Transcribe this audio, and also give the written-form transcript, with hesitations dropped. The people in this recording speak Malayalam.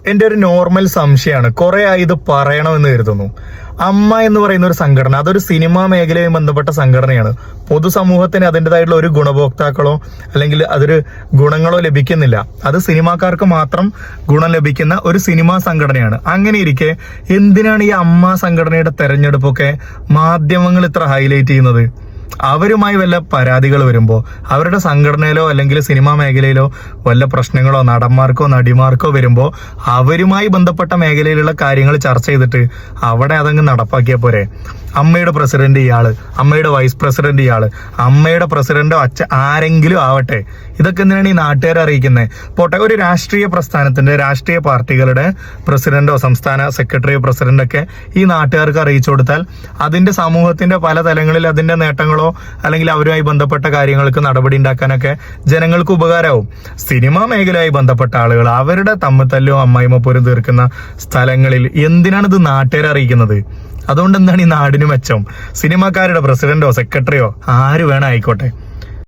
എന്റെ ഒരു നോർമൽ സംശയമാണ്, കുറെ ആയി ഇത് പറയണമെന്ന് കരുതുന്നു. അമ്മ എന്ന് പറയുന്ന ഒരു സംഘടന, അതൊരു സിനിമാ മേഖലയുമായി ബന്ധപ്പെട്ട സംഘടനയാണ്. പൊതുസമൂഹത്തിന് അതിൻ്റെതായിട്ടുള്ള ഒരു ഗുണഭോക്താക്കളോ അല്ലെങ്കിൽ അതൊരു ഗുണങ്ങളോ ലഭിക്കുന്നില്ല. അത് സിനിമാക്കാർക്ക് മാത്രം ഗുണം ലഭിക്കുന്ന ഒരു സിനിമാ സംഘടനയാണ്. അങ്ങനെ ഇരിക്കെ എന്തിനാണ് ഈ അമ്മ സംഘടനയുടെ തെരഞ്ഞെടുപ്പൊക്കെ മാധ്യമങ്ങൾ ഇത്ര ഹൈലൈറ്റ് ചെയ്യുന്നത്? അവരുമായി വല്ല പരാതികൾ വരുമ്പോൾ, അവരുടെ സംഘടനയിലോ അല്ലെങ്കിൽ സിനിമാ മേഖലയിലോ വല്ല പ്രശ്നങ്ങളോ നടന്മാർക്കോ നടിമാർക്കോ വരുമ്പോൾ അവരുമായി ബന്ധപ്പെട്ട മേഖലയിലുള്ള കാര്യങ്ങൾ ചർച്ച ചെയ്തിട്ട് അവിടെ അതങ്ങ് നടപ്പാക്കിയാൽ പോരെ. അമ്മയുടെ പ്രസിഡന്റ് ഇയാള്, അമ്മയുടെ വൈസ് പ്രസിഡന്റ് ഇയാള്, അമ്മയുടെ പ്രസിഡന്റോ ആരെങ്കിലും ആവട്ടെ, ഇതൊക്കെ എന്തിനാണ് ഈ നാട്ടുകാരെ അറിയിക്കുന്നത്? പോട്ടെ, ഒരു രാഷ്ട്രീയ പ്രസ്ഥാനത്തിന്റെ, രാഷ്ട്രീയ പാർട്ടികളുടെ പ്രസിഡന്റോ സംസ്ഥാന സെക്രട്ടറിയോ പ്രസിഡന്റൊക്കെ ഈ നാട്ടുകാർക്ക് അറിയിച്ചു കൊടുത്താൽ അതിന്റെ സമൂഹത്തിന്റെ പല തലങ്ങളിൽ അതിന്റെ നേട്ടങ്ങളോ അല്ലെങ്കിൽ അവരുമായി ബന്ധപ്പെട്ട കാര്യങ്ങൾക്ക് നടപടി ഉണ്ടാക്കാനൊക്കെ ജനങ്ങൾക്ക് ഉപകാരമാവും. സിനിമാ മേഖലയുമായി ബന്ധപ്പെട്ട ആളുകൾ അവരുടെ തമ്മിത്തല്ലോ അമ്മായിമ്മ പോരും തീർക്കുന്ന സ്ഥലങ്ങളിൽ എന്തിനാണ് ഇത് നാട്ടുകാരെ അറിയിക്കുന്നത്? അതുകൊണ്ട് എന്താണ് ഈ നാടിന് മെച്ചം? സിനിമാക്കാരുടെ പ്രസിഡന്റോ സെക്രട്ടറിയോ ആര് വേണം ആയിക്കോട്ടെ,